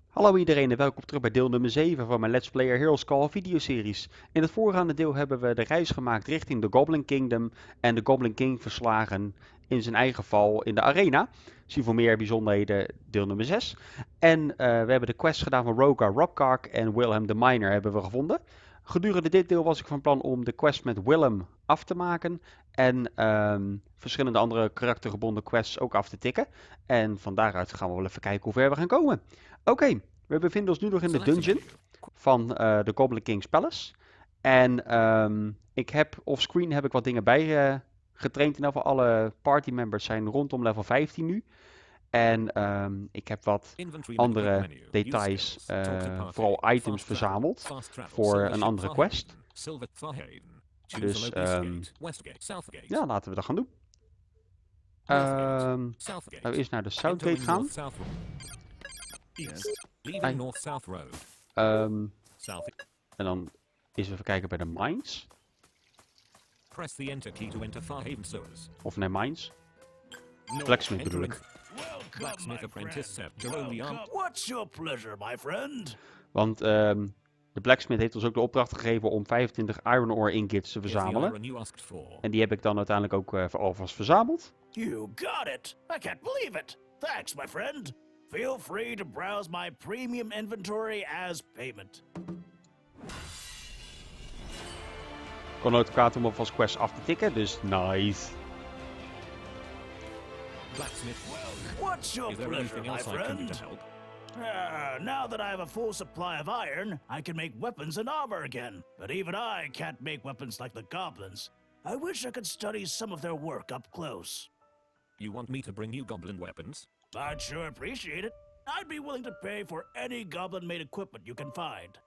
Hallo iedereen en welkom terug bij deel nummer 7 van mijn Let's Player Heroes Call videoseries. In het voorgaande deel hebben we de reis gemaakt richting de Goblin Kingdom en de Goblin King verslagen in zijn eigen val in de arena. Zie voor meer bijzonderheden deel nummer 6. En we hebben de quest gedaan van Roga Robkark en Wilhelm de Miner hebben we gevonden. Gedurende dit deel was ik van plan om de quest met Willem af te maken en verschillende andere karaktergebonden quests ook af te tikken. En van daaruit gaan we wel even kijken hoe ver we gaan komen. Oké, we bevinden ons nu nog in de dungeon van de Goblin King's Palace. En ik heb offscreen heb ik wat dingen bij getraind. In ieder geval alle party members zijn rondom level 15 nu. En ik heb wat andere details, vooral items verzameld voor een andere quest. Dus ja, laten we dat gaan doen. Laten we eerst naar de Southgate gaan. En dan eens even kijken bij de mines. Of nee, mines. Blacksmith bedoel ik. Want de blacksmith heeft ons ook de opdracht gegeven om 25 iron ore ingots te verzamelen. En die heb ik dan uiteindelijk ook alvast verzameld. You got it! I can't believe it! Thanks, my friend. Feel free to browse my premium inventory as payment. Ik kon nooit kwaad om alvast quests af te tikken, dus nice. What's your pleasure, my friend? Now that I have a full supply of iron, I can make weapons and armor again. But even I can't make weapons like the goblins. I wish I could study some of their work up close. You want me to bring you goblin weapons? I'd sure appreciate it. I'd be willing to pay for any goblin-made equipment you can find.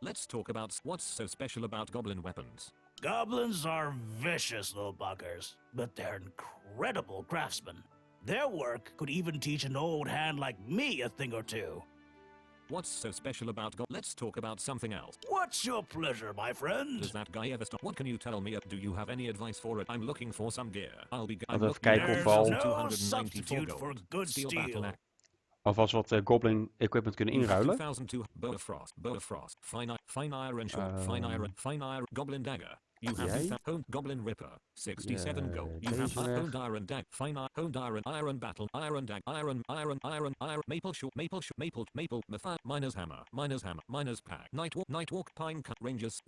Let's talk about what's so special about goblin weapons. Goblins are vicious little buggers, but they're incredible craftsmen. Their work could even teach an old hand like me a thing or two. What's so special about Let's talk about something else. What's your pleasure, my friend? Does that guy ever stop? What can you tell me? Do you have any advice for it? I'm looking for some gear. Even kijken of we al for good steel. Alvast wat goblin equipment kunnen inruilen. 2002 bow of frost, fine iron short, fine iron goblin dagger. You have honed goblin ripper, 67 gold. You have honed iron dag, fine honed iron battle, iron dag, iron, maple short, maple, miner's hammer, miner's pack, night walk, pine cut, rangers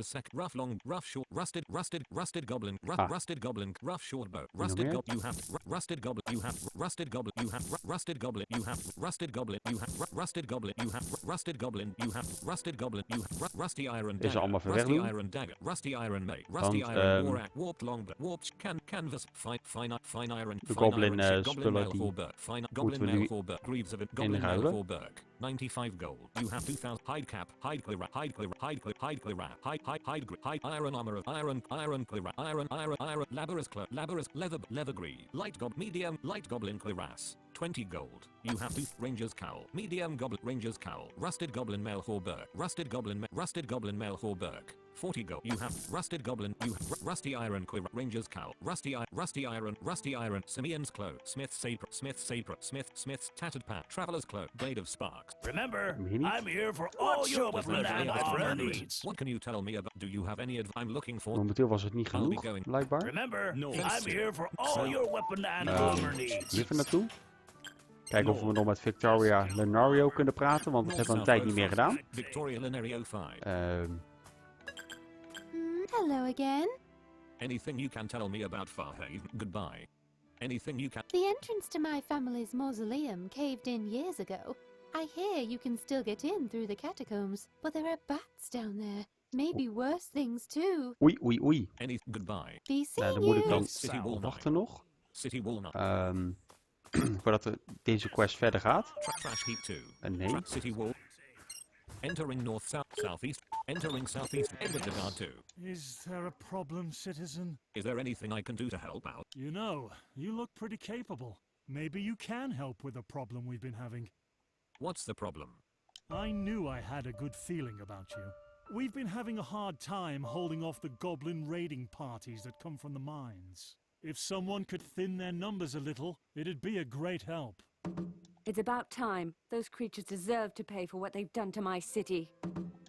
sec, rough short, rusted goblin, rusted goblin, rough short bow, rusted goblin. You have rusted goblin, you have rusted goblin, you have rusted goblin, you have rusted goblin, you have rusted goblin, you have rusted goblin, you have rusted goblin, you have rusty iron dagger, rusty iron dagger, rusty iron mate, rusty iron war warped long warped canvas fine iron de goblin spullen die goblin mail for Burke greaves of it goblin mail inruilen. for Burke 95 gold. You have 2000 hide cap, hide clear iron armor of iron clear iron laborious leather green light goblin cuirass 20 gold. You have tooth ranger's cowl, medium goblin ranger's cowl, rusted goblin mail for Burke, rusted goblin mail for Burke 40 gold. You have rusted goblin. You have rusty iron clear ranger's cowl. Rusty iron. Simeon's cloak. Smith's tattered pack. Traveler's cloak. Blade of sparks. Remember, I'm here for all your weapon and armor needs. What can you tell me about? Do you have any advice? I'm looking for. Momenteel was het niet genoeg, blijkbaar. Remember, I'm here for all your weapon and armor needs. Even naartoe. Kijken of we nog met Victoria Lenario kunnen praten, want dat hebben we een tijd niet meer gedaan. Victoria Lenario 5. Hello again. Anything you can tell me about Farhaven? Goodbye. Anything you can... The entrance to my family's mausoleum caved in years ago. I hear you can still get in through the catacombs, but there are bats down there. Maybe worse things too. Oei. Goodbye. Be seeing Dan moet ik dan City Wall wachten nog. City Wall Voordat deze quest verder gaat. Trash heap 2. Nee. City Wall. Entering north, southeast. Entering southeast. End of the guard 2. Is there a problem, citizen? Is there anything I can do to help out? You know, you look pretty capable. Maybe you can help with a problem we've been having. What's the problem? I knew I had a good feeling about you. We've been having a hard time holding off the goblin raiding parties that come from the mines. If someone could thin their numbers a little, it'd be a great help. It's about time. Those creatures deserve to pay for what they've done to my city.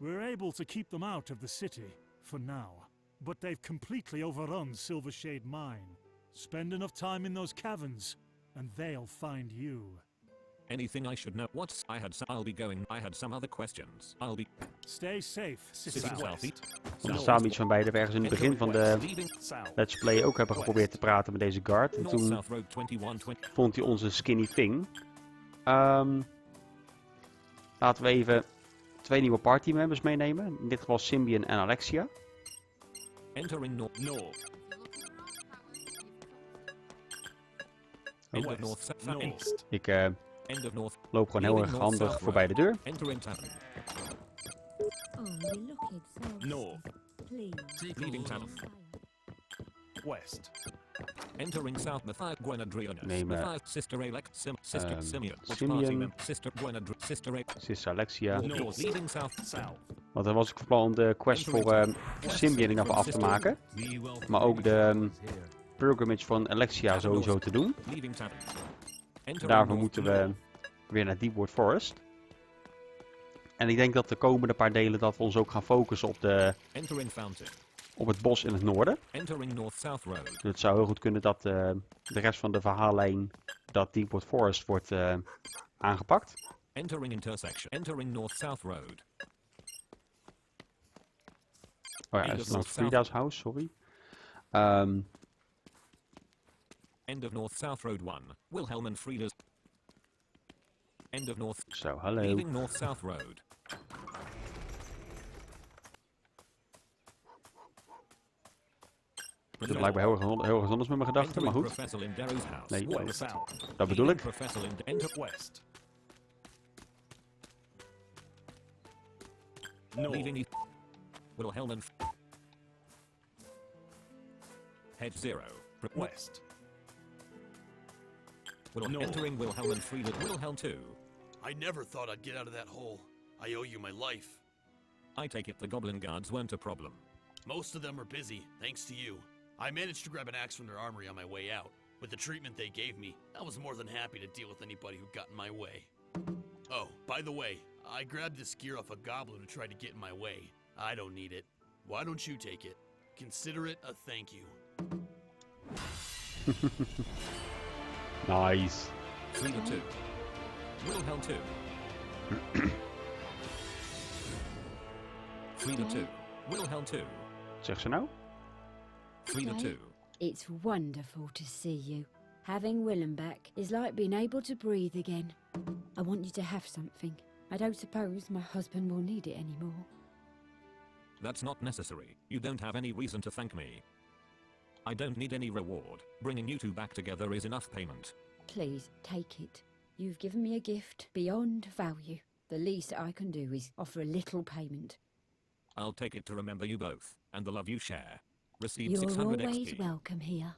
We're able to keep them out of the city, for now. But they've completely overrun Silvershade Mine. Spend enough time in those caverns, and they'll find you. Anything I should know? I'll be going. I had some other questions. I'll be... Stay safe, City Sister. Southeast. Er staan iets van beide. We ergens in het begin van de Let's Play ook hebben geprobeerd te praten met deze guard. En North toen South Road 2120. vond hij onze skinny thing. Laten we even 2 nieuwe partymembers meenemen. In dit geval Symbian en Alexia. Entering North. North. End of North South. East. Ik End of North. loop gewoon heel erg handig voorbij de deur. Entering Tavern. Oh, you look it so. North. Please. Leaving Tavern. West. Entering South Matthias Gwenadrianus. Neem Matthias Sister Elect. Sister Simeon. Simeon. Sister Sister Sis Alexia. North. Leaving South. South. Want dan was ik van plan om de quest voor Symbian even af te maken. Maar ook de pilgrimage van Alexia sowieso te doen. Leaving Tavern. Daarvoor moeten we weer naar Deepwood Forest. En ik denk dat de komende paar delen dat we ons ook gaan focussen Entering Fountain. op het bos in het noorden. Entering North South Road. Dus het zou heel goed kunnen dat de rest van de verhaallijn, dat Deepwood Forest, wordt aangepakt. Entering intersection. Entering North South Road. Oh ja, dat is nog Frida's house, sorry. End of North South Road 1. Wilhelm and Frida's. End of North. Zo, hallo. Leaving North South Road. Het is blijkbaar heel erg anders met mijn gedachten, maar goed. Professor Lindero's house. Nee, West. South. dat bedoel ik. Professor Enter West. North. leaving East. Wilhelm and Head 0. West. Will entering Wilhelm and Frieda. Wilhelm 2. I never thought I'd get out of that hole. I owe you my life. I take it the goblin guards weren't a problem. Most of them are busy, thanks to you. I managed to grab an axe from their armory on my way out. With the treatment they gave me, I was more than happy to deal with anybody who got in my way. Oh, by the way, I grabbed this gear off a goblin who tried to get in my way. I don't need it. Why don't you take it? Consider it a thank you. Nice. Frieda 2. Wilhelm 2. Frieda 2. Wilhelm 2. Zeg ze nou? Frieda 2. It's wonderful to see you. Having Willem back is like being able to breathe again. I want you to have something. I don't suppose my husband will need it anymore. That's not necessary. You don't have any reason to thank me. I don't need any reward. Bringing you two back together is enough payment. Please, take it. You've given me a gift beyond value. The least I can do is offer a little payment. I'll take it to remember you both, and the love you share. Receive You're 600 always XP. welcome here.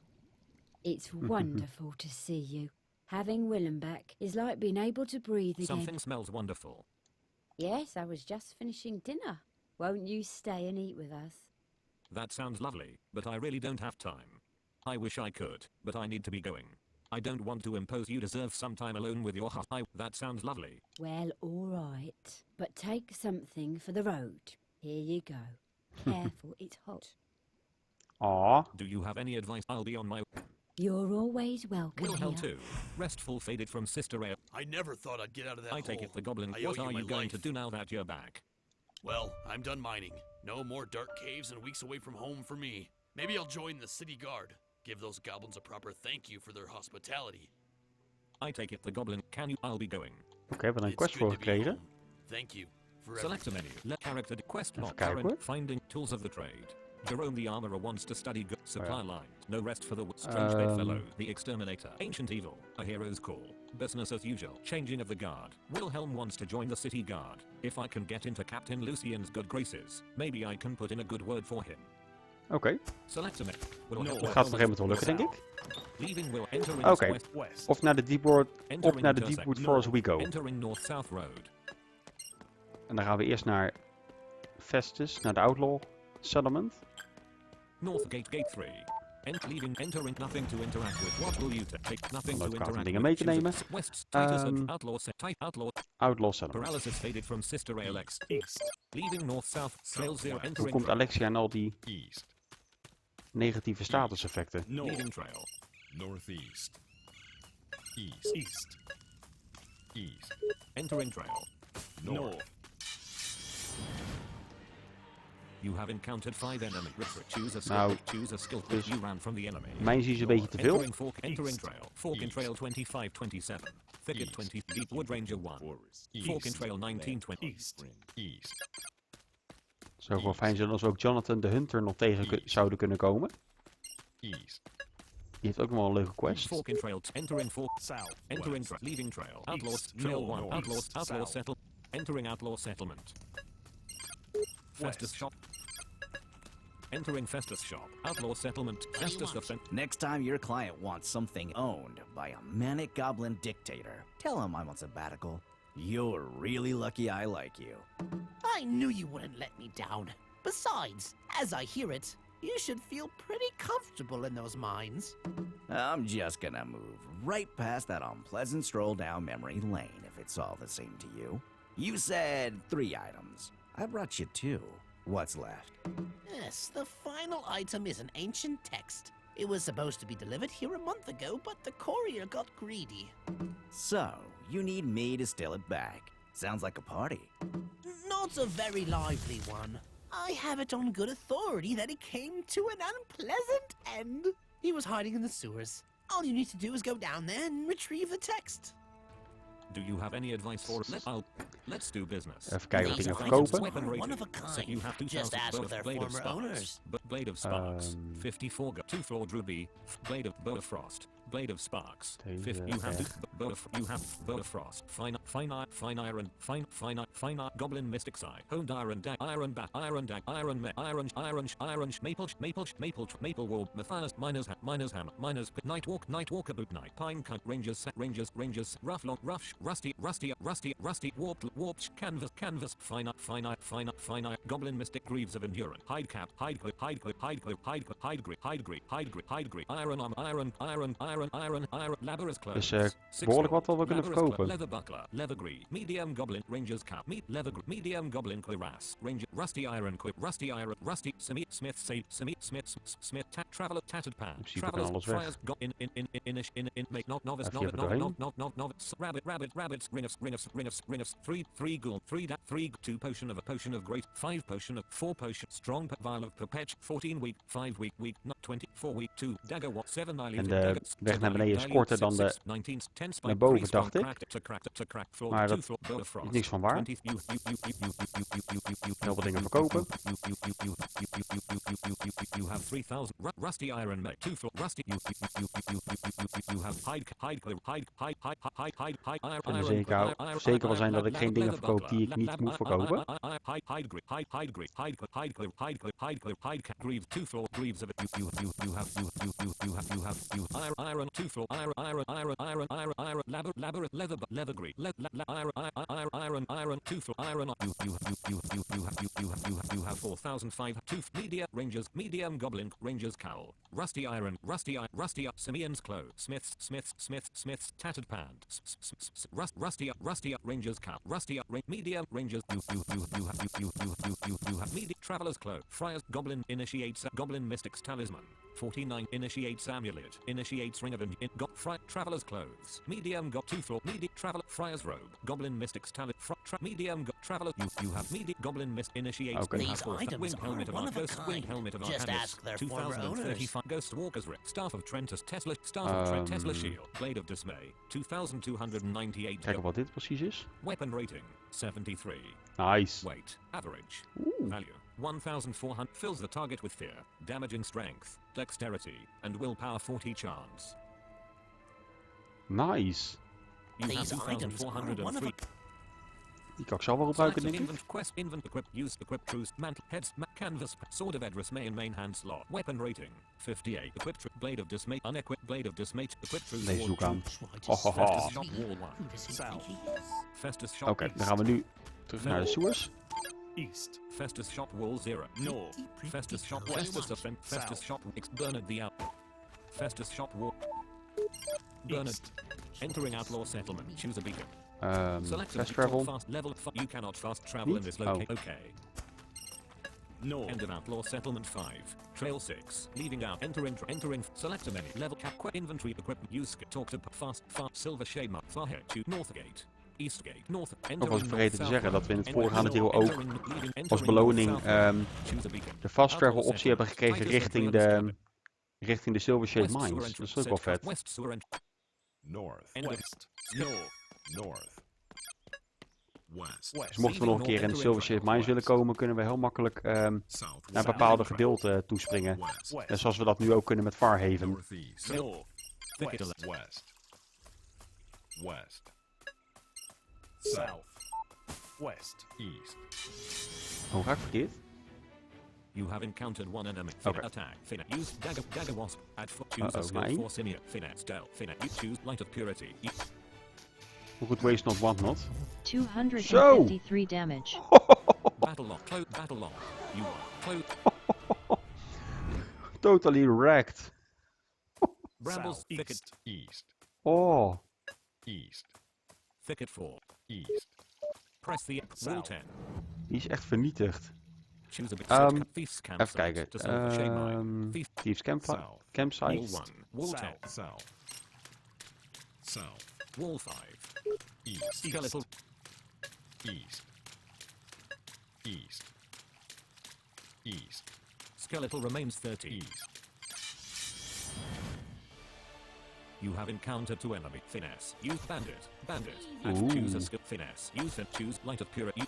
It's wonderful to see you. Having Willem back is like being able to breathe again. Something smells wonderful. Yes, I was just finishing dinner. Won't you stay and eat with us? That sounds lovely, but I really don't have time. I wish I could, but I need to be going. I don't want to impose. You deserve some time alone with your husband. That sounds lovely. Well, all right. But take something for the road. Here you go. Careful, it's hot. Aw. Do you have any advice? I'll be on my... You're always welcome Wilhelm here. 2. Restful faded from Sister A. I never thought I'd get out of that I hole. take it the goblin. I owe What are my you going life. to do now that you're back? Well, I'm done mining. No more dark caves and weeks away from home for me. Maybe I'll join the city guard. Give those goblins a proper thank you for their hospitality. I take it the goblin. Can you? I'll be going. Oké, we hebben een It's quest voor good to be gekregen. home. Thank you for Select a menu. Let character quest Even log. kijken, Current hoor. finding tools of the trade. Jerome the armorer wants to study supply ja. lines. No rest for the strange bedfellow. The exterminator. Ancient evil. A hero's call. Business as usual. Changing of the guard. Wilhelm wants to join the city guard. If I can get into Captain Lucian's good graces, maybe I can put in a good word for him. Oké, Select a menu. dat gaat op een gegeven moment wel lukken, denk ik. Leaving will enter Oké. West. Of naar de Deepwood, Entering of naar de intersect. Deepwood Forest we go. Entering North South Road. En dan gaan we eerst naar Festus, naar de Outlaw Settlement. North Gate 3. Entering nothing to interact with. What will you take? Nothing to Om interact with. dingen mee te nemen. West, Titus Ehm, outlaw set, outlaw. Outlaw Settlement. Paralysis faded from Sister Alex. East. Leaving north south. Sail 0 Hoe entering. komt Alexia aan al die East. negatieve statuseffecten? Leaving trail. Northeast. East. East. East. Entering trail. North. You have encountered 5 enemies. Choose a skill. Nou, Choose a skill. dus You ran from the enemy. Mijn zien ze een beetje te veel. Entering fork. Entering trail. Fork in trail 2527. Thicket East. 20. Deep wood ranger 1. Fork in trail 1920. East. East. Het zou wel fijn zijn als we ook Jonathan de Hunter nog tegen zouden kunnen komen. East. Die heeft ook nog wel een leuke quest. Fork in trail. Entering fork. South. Entering West. leaving trail. Outlaw East. trail North. 1. Outlaw East. outlaw South. settle. Entering outlaw settlement. Festus West. shop. Entering Festus shop. Outlaw settlement. Festus offense. Next time your client wants something owned by a manic goblin dictator, tell him I'm on sabbatical. You're really lucky I like you. I knew you wouldn't let me down. Besides, as I hear it, you should feel pretty comfortable in those mines. I'm just gonna move right past that unpleasant stroll down memory lane if it's all the same to you. You said 3 items. I brought you 2. What's left? Yes, the final item is an ancient text. It was supposed to be delivered here a month ago, but the courier got greedy. So, you need me to steal it back. Sounds like a party. Not a very lively one. I have it on good authority that it came to an unpleasant end. He was hiding in the sewers. All you need to do is go down there and retrieve the text. Do you have any advice for let's do business. Even kijken wat These dingen items verkopen. are Weapon one of a rating. So kind. you have 2000 Just ask for their blade of former sparks. owners. Blade of sparks. 54 2-floor ruby. Blade of bow of frost. Blade of sparks. Deze, 50. You have oké. you have bow of frost. Fine iron. Goblin mystic side. Honed iron dag. Iron bat. Iron dag. Iron me. Iron maple wall. Matthias miners hammer. Miners night walker boot night. Pine kite rangers rough rusty warped canvas fine goblin mystic greaves of endurance hide cap hide iron laborious clothes. Dus behoorlijk wat we kunnen verkopen. Leather buckler leather green medium goblin rangers cap medium goblin cuirass ranger rusty smith traveler tattered pan In principe kan alles weg. make novice Even doorheen. rabbits rinnifs 3 ghoul 2 potion of grace 5 potion of 4 potion strong vial of perpet 14 week 5 week not 24 week 2 dagger what 7 En de weg naar beneden is korter dan de naar boven, dacht ik. Maar dat is niks van waar. Heel veel dingen verkopen. You have 3000 rusty iron mate 2 floor rusty you have hide En zeker wel zijn dat ik geen dingen verkoop die ik niet moet verkopen. Hide greaves 2 floor greaves of it you have iron 2 floor iron leather green iron 2 floor iron you have 4005 media rangers medium goblin rangers cowl rusty Simeon's clothes smiths tattered pants rusty rangers cowl medium rangers you have media traveler's clothes friars goblin initiates goblin mystics talisman 49 initiates amulet initiates ring of traveler's clothes medium got 2 floor media traveler friar's robe goblin mystics talisman medium got traveler you have media goblin mist initiates Okay. These items are one of a kind. Just ask their former owners. 2035 Ghost Walker's Rift Staff of Trentus Tesla Tesla Shield Blade of Dismay 2298 Kijken wat dit precies is. Weapon rating 73 Nice. weight average Oeh. value 1400 fills the target with fear damaging strength dexterity and willpower 40 chance Nice. you have These items are one of 2403 Die kan ik zo wel gebruiken, denk ik. Equip, use, equip, cruise, mantle, heads, canvas, sword of Edris, main hand slot, weapon rating, 58, equipped, blade of dismay, unequipped, blade of dismay, equipped, cruise, Deze zoek aan. Festus Hohoho. shop, wall 1, South. Festus shop, Oké, dan gaan we nu terug naar de sewers. East. Festus shop wall 0. North. Festus shop Festus offend. Festus shop Bernard the out. Festus shop wall. Bernard. East. Entering outlaw settlement. Choose a beacon. Select Fast a travel. fast level. You cannot fast travel in Niet? this location. Okay. North. End of outlaw settlement 5. Trail 6. Leaving out. Entering. Select a menu. Level cap. Inventory equipment. Use. Talk to fast. Silver shade mark. Far head to Northgate. Eastgate. North. Ook was ik vergeten te zeggen dat we in het voorgaande deel ook als beloning de fast travel optie hebben gekregen richting de Silver Shade Mines. Dat is ook wel vet. North. West. North. North. West. Dus mochten we nog een keer in de Silver Shade Mines willen komen, kunnen we heel makkelijk naar bepaalde gedeelten toespringen. West. Net zoals we dat nu ook kunnen met Farhaven. Northeast. North. West. West. West. South. West. East. Oh, ga ik verkeerd? You have encountered one enemy. Okay. Attack. Use dagger wasp. Add choose a skill mijn. for senior. Finesse. Del. You choose light of purity. Hoe goed waste not, want not. 253 damage. Battle lock. Battle lock. You are Totally wrecked. Brambles. South. Thicket. East. East. Oh, East. Thicket 4. East. Press the wall South. 10. die is echt vernietigd. Choose a bit. Thief's Even campsite. kijken. To Silver Shade Mine. Thief. Thieves South. Campsite. Wall 1. Wall 10. South. South. South. Wall 5. East. Skeletal. East. East. East. Skeletal remains 30. East. You have encountered 2 enemy. Finesse. Use bandit. Bandit. Ooh. Choose a skill. Finesse. Use and choose light of purity.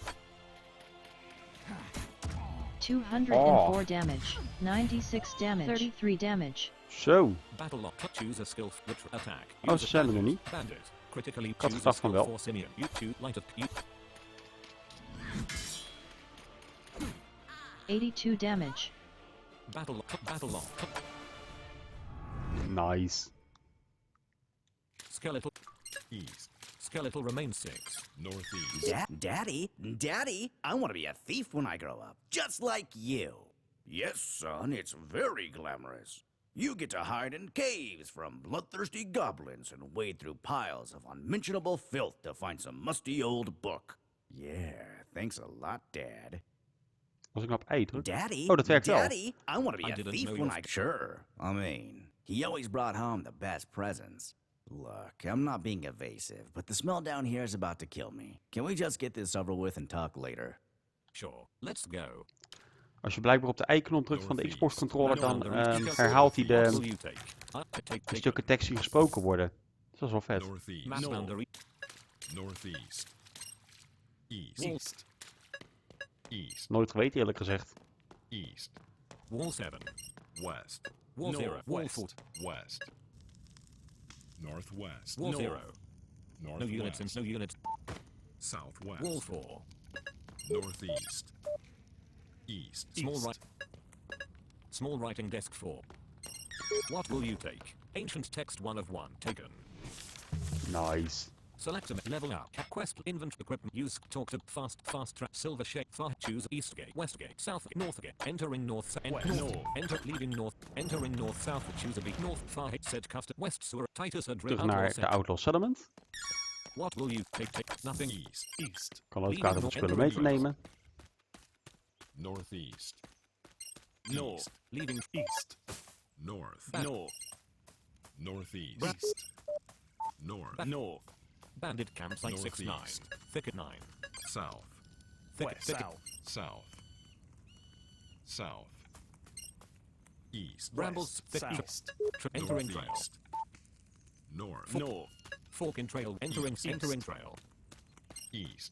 204 damage. 96 damage. 33 damage. Zo. Battle lock. Choose a skill. Attack. Oh, Use ze a zijn er nog bandit. niet. Bandit. Critically had choose a gedacht van skill wel. for senior. You choose light of you. 82 damage. Battle lock. Battle lock. Nice. Skeletal. East. Skeletal remains 6. Northeast. Daddy, I want to be a thief when I grow up, just like you. Yes, son, it's very glamorous. You get to hide in caves from bloodthirsty goblins and wade through piles of unmentionable filth to find some musty old book. Yeah, thanks a lot, Dad. Als ik nou op ei druk. Daddy, Oh, dat werkt wel. Daddy, I want to be I a didn't thief know when you- I... Sure, I mean, he always brought home the best presents. Look, I'm not being evasive, but the smell down here is about to kill me. Can we just get this over with and talk later? Sure. Let's go. Als je blijkbaar op de ei-knop drukt van de Xbox controller, dan What herhaalt hij will de you take? de stukken tekst die gesproken worden. Dat is wel vet. Northeast. Mass boundary. Northeast. East. East. East. Nooit geweten eerlijk gezegd. East. Wall 7. West. Wall 0. Wall 4. West. Northwest. Wall No. 0. No Northwest. units and no units. Southwest. Wall 4. Northeast. East. Small East. right. Small writing desk 4. What will you take? Ancient text 1 of 1. Taken. Nice. Select a level up. Quest inventory equipment. Use talk to fast track silver shape. Choose Eastgate, Westgate, Southgate, Northgate. Entering north. West. North. North. Enter leaving north. Entering north south. Choose a beat north. Far hit set custom west sewer. Titus a drill. Terug naar de Outlaw Settlement. What will you take? Nothing. East. East. Kan ook kaart om de spullen mee te nemen. Northeast. North. Leaving East. North. North. Northeast. East. North. North. bandit campsite 6-9. Northeast. Thicket 9. South. Thicket, West. thicket. South. South. South. East. Brambles, West. thick, East. entering trail. Northeast. North. North. Fork in trail, entering, East. entering trail. East.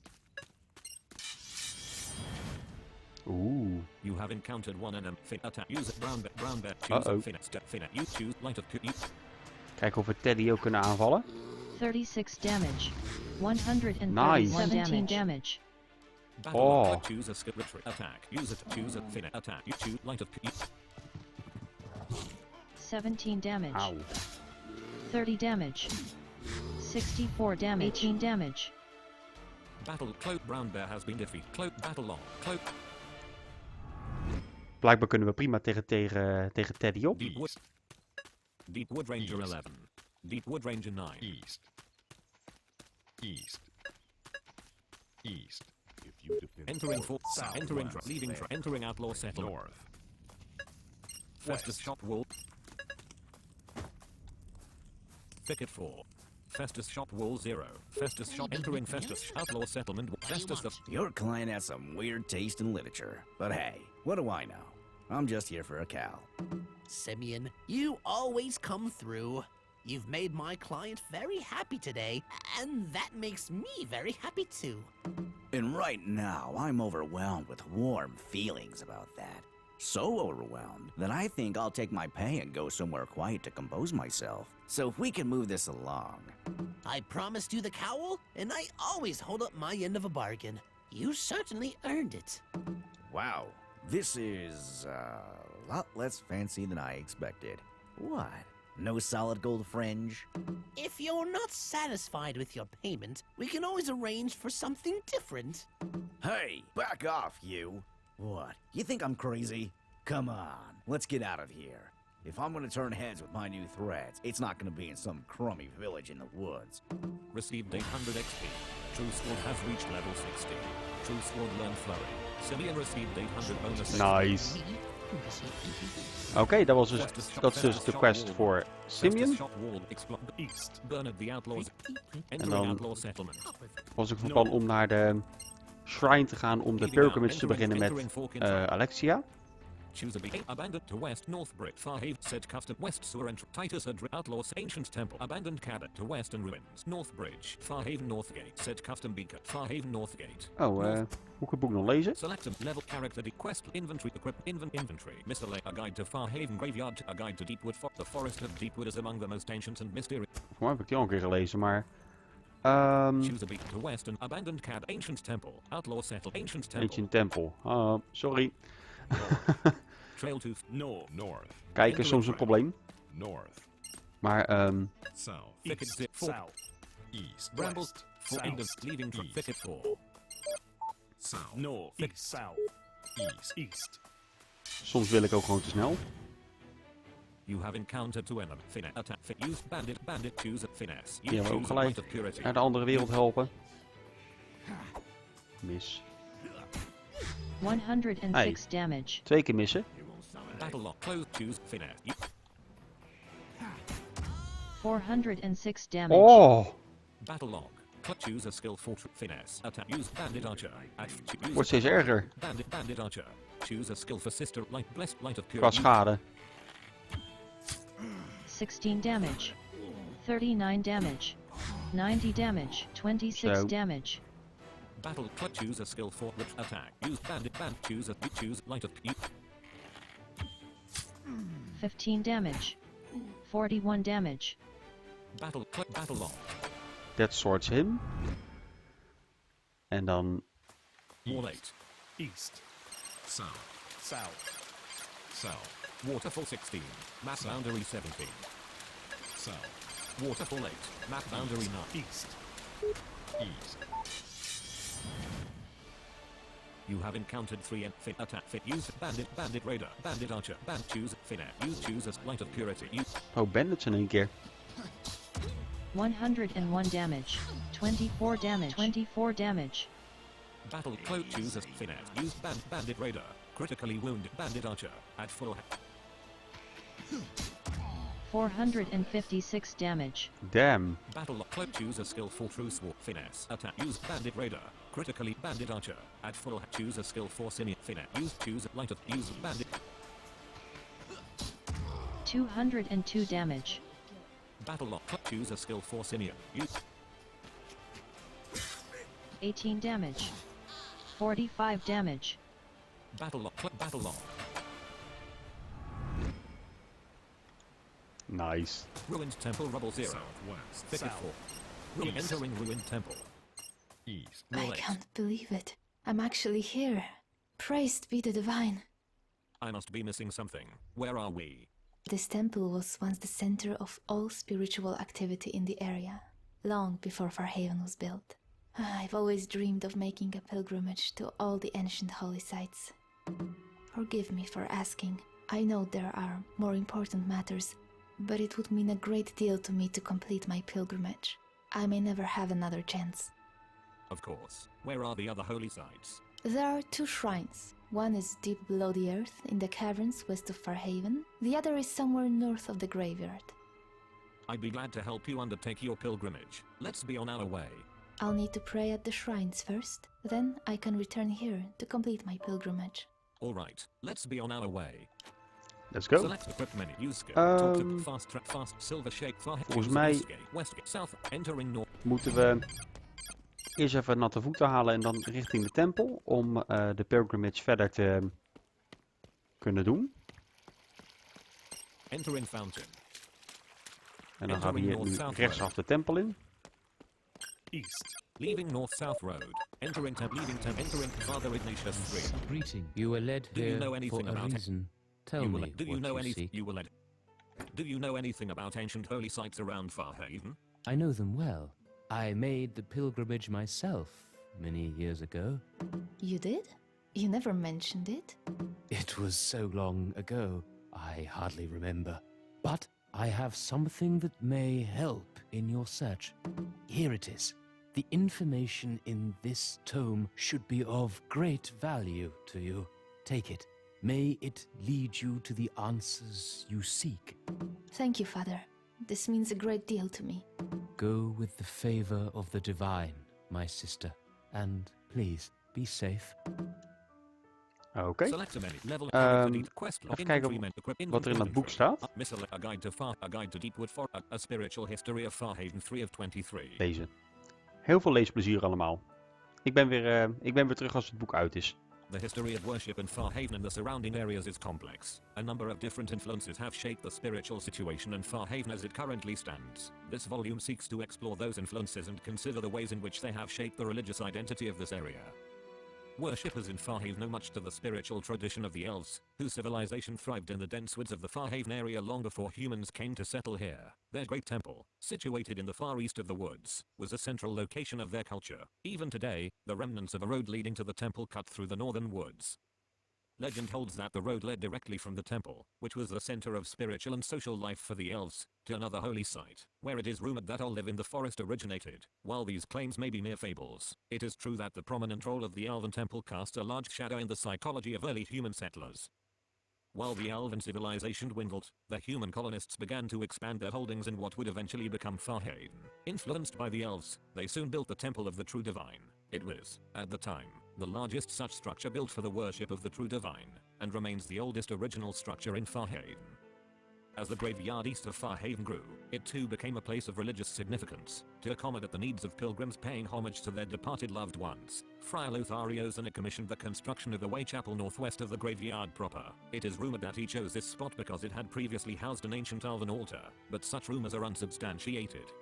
Oeh. You have encountered one enemy. Fin attack. Use it. Brown bear. Choose Uh-oh. finesse. Step finesse. You choose light of you. Kijken of we Teddy ook kunnen aanvallen. 36 damage. 137 Nice. damage. Battle Oh. lock. Choose a skill retreat attack. Use it. Choose a finesse attack. You choose light of you. 17 damage. Auw. 30 damage. 64 damage. 18 damage. Battle cloak brown bear has been defeated. Cloak battle long. Cloak. Blijkbaar kunnen we prima tegen Teddy op. Deep wood ranger 11. Deep wood ranger 9. East. East. East. If you defend Entering fort. South, Entering west, leaving. Entering outlaw settlement. north. Festus shop wall. Thicket 4. Festus shop wall 0. Festus shop entering Festus outlaw settlement. Festus the Your client has some weird taste in literature. But hey, what do I know? I'm just here for a cow. Simeon, you always come through. You've made my client very happy today, and that makes me very happy too. And right now, I'm overwhelmed with warm feelings about that. So overwhelmed that I think I'll take my pay and go somewhere quiet to compose myself. So if we can move this along. I promised you the cowl, and I always hold up my end of a bargain. You certainly earned it. Wow, this is a lot less fancy than I expected. What? No solid gold fringe? If you're not satisfied with your payment, we can always arrange for something different. Hey, back off, you! What? You think I'm crazy? Come on, let's get out of here. If I'm gonna turn heads with my new threads, it's not gonna be in some crummy village in the woods. received 800 XP. True Sword has reached level 60. True Sword learned flurry. Simeon received 800 bonus XP. Nice. Oké, dat is dus de quest voor Simeon. East. Bernard the Outlaws. En dan Outlaw settlement. was ik van plan om naar de shrine te gaan om de pilgrimage te beginnen met Alexia. Choose a beat. Abandoned to west, North Brit, Farhaven, said custom, west sewer entry, Titus Outlaws, ancient temple, abandoned cabin, to west and ruins, North Bridge, Farhaven, Northgate, said custom beacon, Farhaven, Northgate. Oh, moet ik het boek nog lezen? Select a level character, quest, inventory, equipment, inventory, miscellaneous, a guide to Farhaven Graveyard, a guide to Deepwood, the forest of Deepwood is among the most ancient and mysterious. Voor mij heb ik die al een keer gelezen, maar... Choose a beat to west and abandoned cabin, ancient temple, outlaw settle, ancient temple. Ancient temple. Sorry. Trail to north. Kijken is soms een probleem. North. Maar South. Thicket South. East. Brambles. West. End of leaving East. thicket 4. South. North, east, south, East. east. soms wil ik ook gewoon te snel. You have encountered two enemy. Finesse. Attack. Use bandit. Choose a finesse. Die hebben we ook gelijk of purity. naar de andere wereld helpen. Mis. 106 damage. 2 keer missen. Battle lock. Close. Choose finesse. 406 damage. Oh! Battle log. Choose a skill for finesse. Attack. Use bandit archer. Wordt steeds erger. Bandit archer. Choose a skill for sister light. Blessed light of Qua purity. schade. 16 damage. 39 damage. 90 damage. 26 Zo. damage. Battle. Choose a skill for which attack. Use bandit. Choose light of 15 damage. 41 damage. battle log. That sorts him. En dan... Wall 8. East, South. south, South. Waterfall 16. Map South. boundary 17. South. Waterfall 8. Map boundary 9. east. East. You have encountered 3 and fit attack fit. Use bandit raider, bandit archer, choose finesse. Choose as light of purity. Oh, bandits in één keer. 101 damage. 24 damage. 24 damage. Battle cloak. Choose as finesse. Use bandit raider. Critically wounded bandit archer. At full 456 damage. Damn. battle lock. Cloak. Choose a skill for true sword finesse. Attack. Use bandit raider. Critically bandit archer. At full choose a skill for senior finesse. Choose light of use bandit. 202 damage. Battle lock. Choose a skill for senior. Use 18 damage. 45 damage. battle lock. Battle lock. Nice. Ruined temple rubble 0. Southwest. Thicket 4. Entering ruined temple. East. I Wall 8. can't believe it. I'm actually here. Praised be the divine. I must be missing something. Where are we? This temple was once the center of all spiritual activity in the area, long before Farhaven was built. I've always dreamed of making a pilgrimage to all the ancient holy sites. Forgive me for asking. I know there are more important matters, but it would mean a great deal to me to complete my pilgrimage. I may never have another chance. Of course. Where are the other holy sites? There are 2 shrines. One is deep below the earth, in the caverns west of Farhaven. The other is somewhere north of the graveyard. I'd be glad to help you undertake your pilgrimage. Let's be on our way. I'll need to pray at the shrines first, then I can return here to complete my pilgrimage. Alright, let's be on our way. Let's go. Select equip menu, use skill, talk to fast track, fast, silver shake, Volgens mij westgate, south, entering north. moeten we eerst even natte voeten halen en dan richting de tempel om de pilgrimage verder te kunnen doen. Entering fountain. En dan gaan we hier nu rechtsaf de tempel in. East. Leaving north-south road. Entering entering Father Ignatius Street. Greeting. You were led Do you here know anything for a about it? reason. Tell me Do you what know you anything? see. You were led. Do you know anything about ancient holy sites around Farhaven? I know them well. I made the pilgrimage myself many years ago. You did? You never mentioned it. It was so long ago, I hardly remember. But I have something that may help in your search. Here it is. The information in this tome should be of great value to you. Take it. May it lead you to the answers you seek. Thank you, Father. This means a great deal to me. Go with the favor of the divine, my sister. And please, be safe. Oké. Select a menu. Level quest log. Even kijken wat er in dat boek staat. A guide to Deepwood for a spiritual history of Farhaven 3 of 23. Deze. Heel veel leesplezier allemaal. Ik ben weer terug als het boek uit is. The history of worship in Farhaven and the surrounding areas is complex. A number of different influences have shaped the spiritual situation in Farhaven as it currently stands. This volume seeks to explore those influences and consider the ways in which they have shaped the religious identity of this area. Worshippers in Farhaven owe much to the spiritual tradition of the elves, whose civilization thrived in the dense woods of the Farhaven area long before humans came to settle here. Their great temple, situated in the far east of the woods, was a central location of their culture. Even today, the remnants of a road leading to the temple cut through the northern woods. Legend holds that the road led directly from the temple, which was the center of spiritual and social life for the elves, to another holy site, where it is rumored that Olive in the forest originated. While these claims may be mere fables, it is true that the prominent role of the elven temple casts a large shadow in the psychology of early human settlers. While the elven civilization dwindled, the human colonists began to expand their holdings in what would eventually become Farhaven. Influenced by the elves, they soon built the Temple of the True Divine. It was, at the time, the largest such structure built for the worship of the True Divine, and remains the oldest original structure in Farhaven. As the graveyard east of Farhaven grew, it too became a place of religious significance, to accommodate the needs of pilgrims paying homage to their departed loved ones. Friar Lothario Zana commissioned the construction of the Way Chapel northwest of the graveyard proper. It is rumored that he chose this spot because it had previously housed an ancient elven altar, but such rumors are unsubstantiated.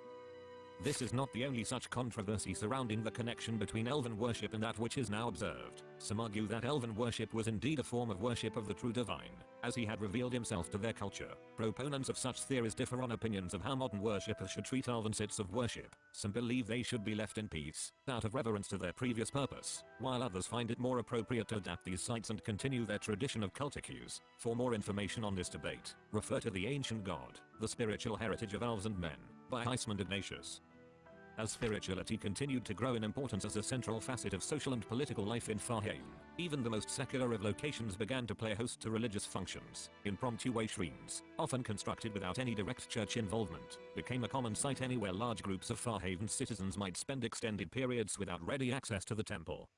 This is not the only such controversy surrounding the connection between elven worship and that which is now observed. Some argue that elven worship was indeed a form of worship of the true divine, as he had revealed himself to their culture. Proponents of such theories differ on opinions of how modern worshippers should treat elven sites of worship. Some believe they should be left in peace, out of reverence to their previous purpose, while others find it more appropriate to adapt these sites and continue their tradition of cultic use. For more information on this debate, refer to The Ancient God, The Spiritual Heritage of Elves and Men, by Heisman Ignatius. As spirituality continued to grow in importance as a central facet of social and political life in Farhaven, even the most secular of locations began to play host to religious functions. Impromptu way shrines, often constructed without any direct church involvement, became a common sight anywhere large groups of Farhaven citizens might spend extended periods without ready access to the temple.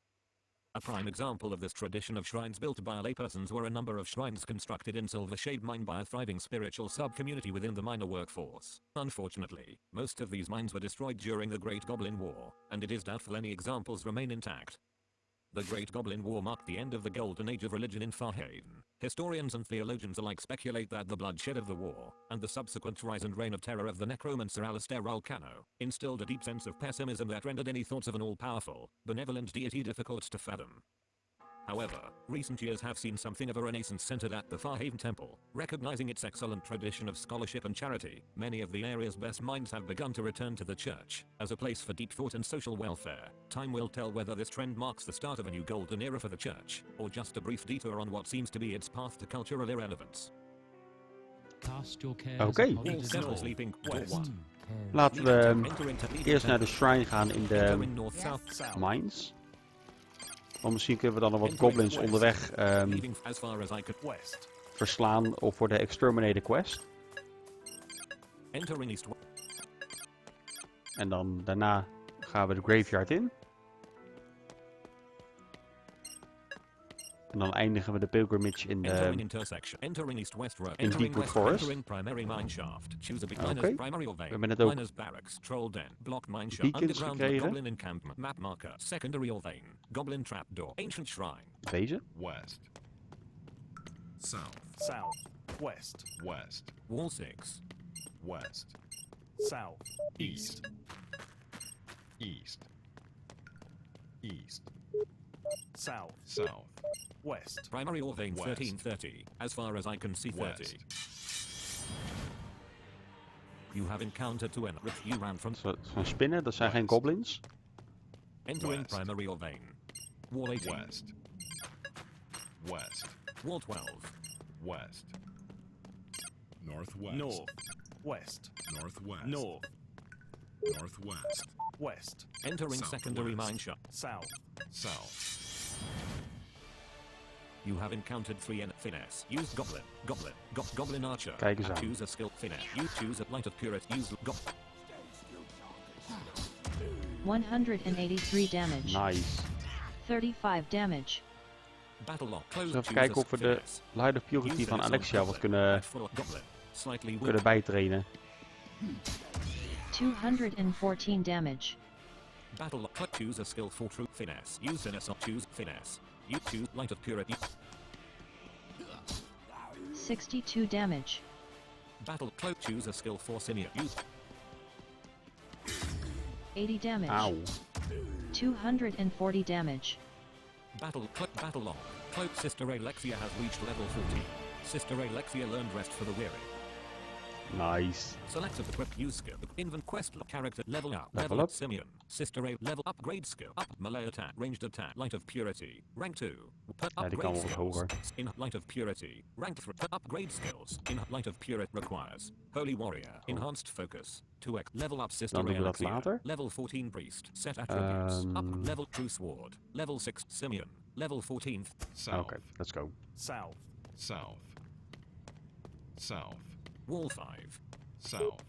A prime example of this tradition of shrines built by laypersons were a number of shrines constructed in Silvershade Mine by a thriving spiritual sub-community within the miner workforce. Unfortunately, most of these mines were destroyed during the Great Goblin War, and it is doubtful any examples remain intact. The Great Goblin War marked the end of the golden age of religion in Farhaven. Historians and theologians alike speculate that the bloodshed of the war, and the subsequent rise and reign of terror of the necromancer Alistair Rolcano, instilled a deep sense of pessimism that rendered any thoughts of an all-powerful, benevolent deity difficult to fathom. However, recent years have seen something of a renaissance centered at the Farhaven Temple. Recognizing its excellent tradition of scholarship and charity, many of the area's best minds have begun to return to the church as a place for deep thought and social welfare. Time will tell whether this trend marks the start of a new golden era for the church, or just a brief detour on what seems to be its path to cultural irrelevance. Oké. Laten we eerst naar de shrine gaan in de mines. Want misschien kunnen we dan nog wat goblins onderweg verslaan of voor de exterminator quest. En dan daarna gaan we de graveyard in. En dan eindigen we de pilgrimage in de Deepwood Forest. Oké, we hebben net ook beacons gekregen. Deze. West. South. South. West. West. Wall 6. West. South. East. East. East. South. South. West. Primary ore vein West. 1330. As far as I can see 30. West. You have encountered two enemies. You ran from Van spinnen, dat zijn geen goblins. entering West. primary ore vein. Wall 18. West. West. Wall 12. West. Northwest. North. West. Northwest. North. Northwest. West. Entering secondary Southwest. mine shaft. South. South. You have encountered 3 in finesse. Use goblin. Goblin archer. Kijk eens aan. Choose a skill finesse. You choose a light of purity. Use 183 damage. Nice. 35 damage. battle lock. Dus Close. even kijken of we de Light of Purity van Alexia wat kunnen bijtrainen. 214 damage. Battle lock. Choose a skill for true finesse. Use finesse. Choose finesse. You choose light of purity. 62 damage. Battle cloak. Choose a skill for Simeon. Use 80 damage. Auw. 240 damage. Battle lock. Cloak. Sister Alexia has reached level 14. Sister Alexia learned rest for the weary. Nice. Select a equip use skill. Invent quest character level up. Level up. Simeon. Sister A level upgrade skill. Up melee attack. Ranged attack. Light of purity. Rank 2. Ja, die kan wel wat hoger. In light of purity. Rank 3. Upgrade skills. In light of purity requires Holy Warrior. Enhanced focus. 2x. Level up Sister Dan doen we dat Alexia. later. Level 14 priest. Set attributes. Up level true sword. Level 6 Simeon. Level 14. South. Okay, let's go. South. South. South. Wall 5. South.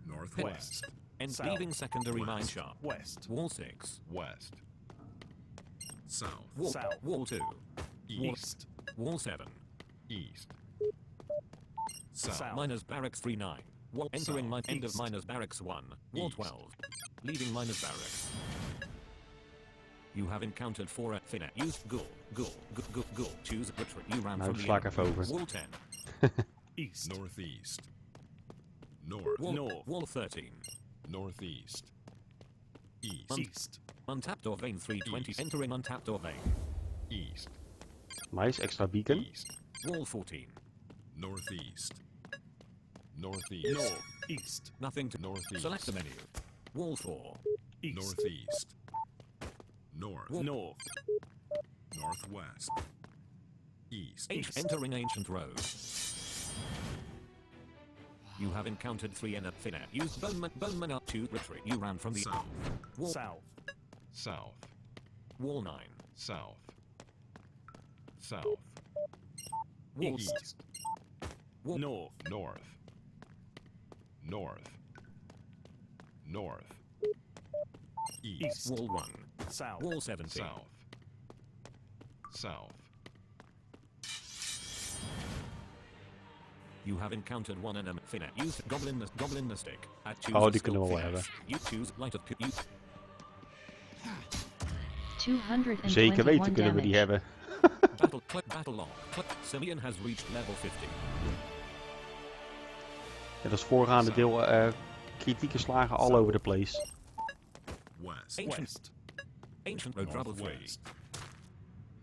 Northwest. And South. leaving secondary mine West. shaft. West. Wall 6. West. South. Wall, South. wall 2. East. Wall 7. East. South. South. Miners Barracks 39. Wall entering mine end of East. Miners Barracks 1. Wall East. 12. Leaving Miners Barracks. You have encountered 4 at Finette. Use ghoul. Choose retreat. You ran Nou, from dat the sla ik enemy. even over. Wall 10. East. Northeast. North. Wall, North. wall 13. Northeast. East. East. Untapped door vein 320. East. Entering untapped door vein. East. Nice, extra beacon. East. Wall 14. Northeast. Northeast. North. East. Nothing to Northeast. select the menu. Wall 4. East. Northeast. North. North. Northwest. East. Entering ancient road. You have encountered 3 in a Finette. Use Boneman up to retreat. You ran from the South. wall. South. South. Wall 9. South. South. Wall East. Wall North. North. North. North. East. Wall 1. South. Wall 17. South. South. You have encountered 1 enemy Finette. Use goblin mystic. At choose Oh, a die skill kunnen we wel finesse. hebben. You choose light of you 221 Zeker weten kunnen we die damage. hebben. battle log. Simeon has reached level 50. Ja, dat is voorgaande deel kritieke slagen all over the place. West. Ancient road trouble 3.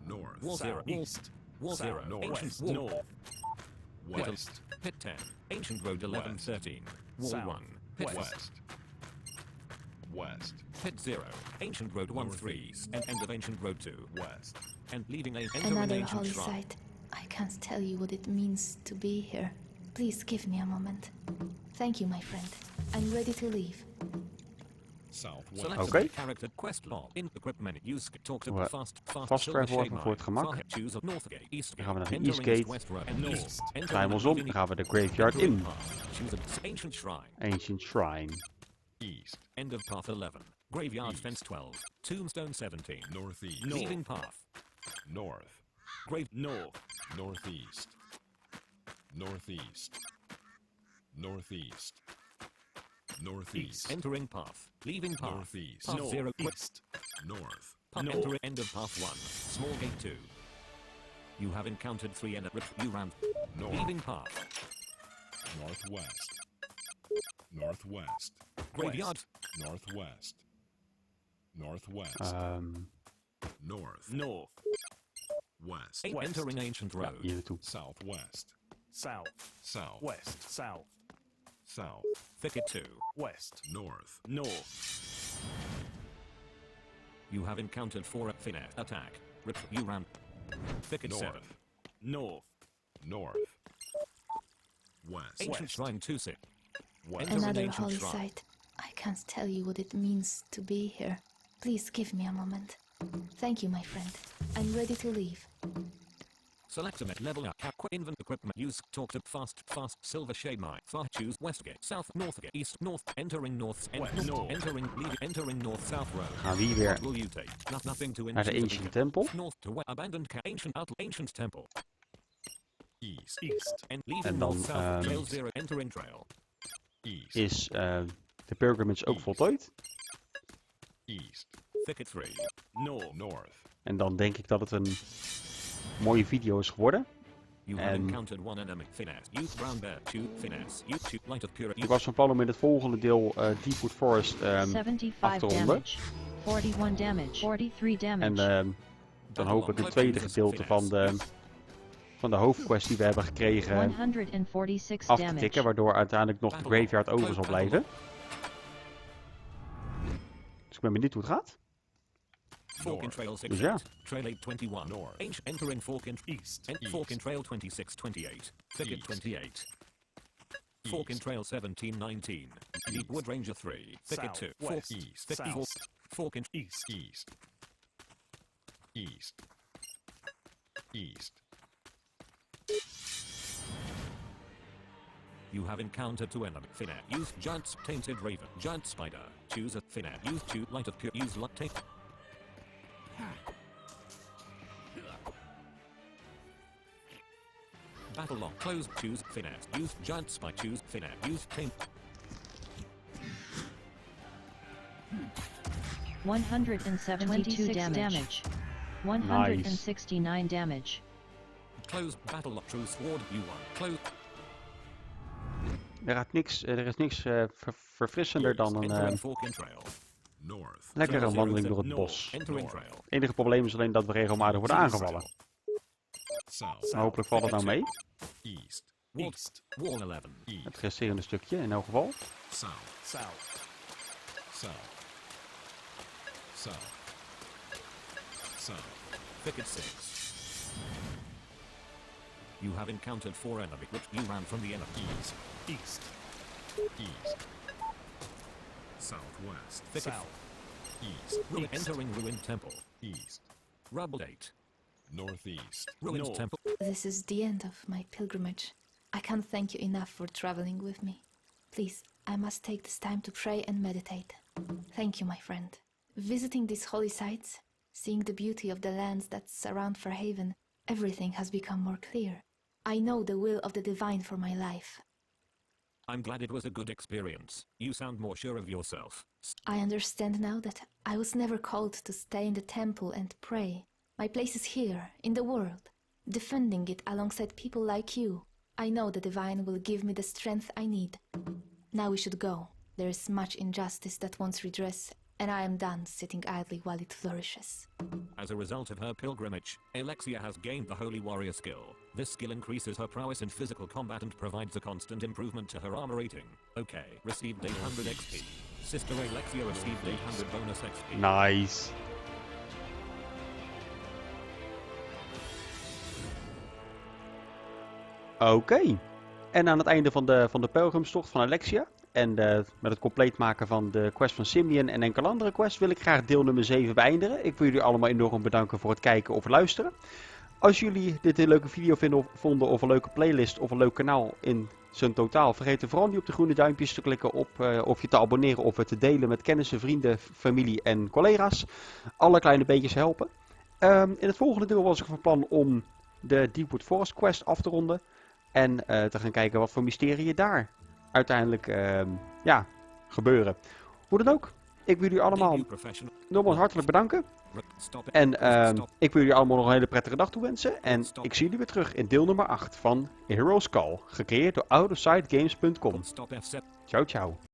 North. Wall 0. East. Wall 0. North. Ancient West. wall. North. West. Pit 10. Ancient road 11 West. 13. Wall South. 1. Pit West. West. Pit 0. Ancient road 1 3. Northeast. And end of ancient road 2. West. And leading a enter an Another ancient holy shrine. site. I can't tell you what it means to be here. Please give me a moment. Thank you, my friend. I'm ready to leave. Southwest. Select Oké. a character quest log. In equip menu. Use talk to We- fast fast silver travel shade even voor het mine. gemak. Far- Choose a north gate. East Dan gaan we gate. naar de East Entering Gate. West road. En East. North. Enter Draai hem ons om. leading- Dan gaan we de graveyard in. Choose an ancient shrine. Ancient Shrine. East. End of path 11. Graveyard fence 12. Tombstone 17. Northeast. Leaving path. North. Grave North. Northeast. Northeast. Northeast. Northeast. entering path. Leaving path. Northeast. Path 0. East. North. Path North. entering end of path 1. Small gate 2. You have encountered 3 enemies. You ran. North. Leaving path. Northwest. Northwest. Graveyard. Northwest. Northwest. North. North. West. Eight entering ancient Ja, road. hier naartoe. Southwest. South. South. West. South. South. Thicket 2. West. North. North. You have encountered 4 finesse attack. You ran. Thicket 7. North. North. North. West. Ancient shrine 2 6. West. Enter an Another ancient holy shrine. site. I can't tell you what it means to be here. Please give me a moment. Thank you, my friend. I'm ready to leave. Select a level up. Invent equipment. Use talk to fast silver shade mine. Far choose west gate. South north gate. East north. Entering north. West. North. Entering north south road. Gaan we hier weer What will you take? Nothing to naar de Ancient Temple. North to west. Abandoned ancient temple. East. East. And leaving En dan north south. Trail 0. Entering trail. East. is de Pelgrimage ook voltooid. East. Thicket 3. North. North. En dan denk ik dat het een mooie video is geworden. You have En encountered 1 enemy. Finesse. Use brown bear. 2 finesse. Use 2 light of pure. ik was van plan om in het volgende deel Deepwood Forest 75 af te ronden. damage. 41 damage. 43 damage. En dan hopelijk het tweede gedeelte van de hoofdquest die we hebben gekregen 146 af te damage. tikken. Waardoor uiteindelijk nog de graveyard over zal blijven. Dus ik ben benieuwd hoe het gaat. Fork in trail 6. Dus ja. Trail 821. North. Ancient entering fork in East. fork in trail 2628. Thicket East. 28. Fork in East. trail 1719. Deepwood Ranger 3. Thicket South. 2. Fork West. east. South. Fork in East. East. East. East. You have encountered 2 enemy. Finesse. Use giant tainted raven. Giant spider. Choose a finesse. Use 2 light of pure. Use light taint. Battle lock. Close. Choose finesse. Use giant spike. Choose finesse. Use taint. 172 damage. 169 damage. Close. Battle lock. True sword. U1. Close. Er is niks verfrissender dan een Entering fork in trail. North. lekkere wandeling door het bos. Entering trail. Het enige probleem is alleen dat we regelmatig worden aangevallen. South. Maar hopelijk valt het nou mee. East. East. Wall 11. East. Het resterende stukje in elk geval. South. South. South. South. South. Thicket 6. You have encountered 4 enemy. Which you ran from the enemy. East. East. East. Southwest. Thicket. South. East. Entering ruined temple. East. Rubble 8. Northeast. Ruined North. temple. This is the end of my pilgrimage. I can't thank you enough for traveling with me. Please, I must take this time to pray and meditate. Thank you, my friend. Visiting these holy sites, seeing the beauty of the lands that surround Fairhaven, everything has become more clear. I know the will of the divine for my life. I'm glad it was a good experience. You sound more sure of yourself. I understand now that I was never called to stay in the temple and pray. My place is here, in the world, defending it alongside people like you. I know the divine will give me the strength I need. Now we should go. There is much injustice that wants redress, and I am done sitting idly while it flourishes. As a result of her pilgrimage, Alexia has gained the Holy Warrior skill. This skill increases her prowess in physical combat and provides a constant improvement to her armor rating. Okay, received 800 XP. Sister Alexia received 800 bonus XP. Nice. Oké. En aan het einde van de pelgrimstocht van Alexia en met het compleet maken van de quest van Simeon en enkele andere quests wil ik graag deel nummer 7 beëindigen. Ik wil jullie allemaal enorm bedanken voor het kijken of luisteren. Als jullie dit een leuke video vonden of een leuke playlist of een leuk kanaal in zijn totaal, vergeet er vooral niet op de groene duimpjes te klikken of je te abonneren of het te delen met kennissen, vrienden, familie en collega's. Alle kleine beetjes helpen. In het volgende deel was ik van plan om de Deepwood Forest quest af te ronden. En te gaan kijken wat voor mysterieën daar uiteindelijk gebeuren. Hoe dan ook, ik wil jullie allemaal nogmaals hartelijk bedanken. En ik wil jullie allemaal nog een hele prettige dag toewensen. En ik zie jullie weer terug in deel nummer 8 van Heroes Call. Gecreëerd door outofsidegames.com. Ciao ciao.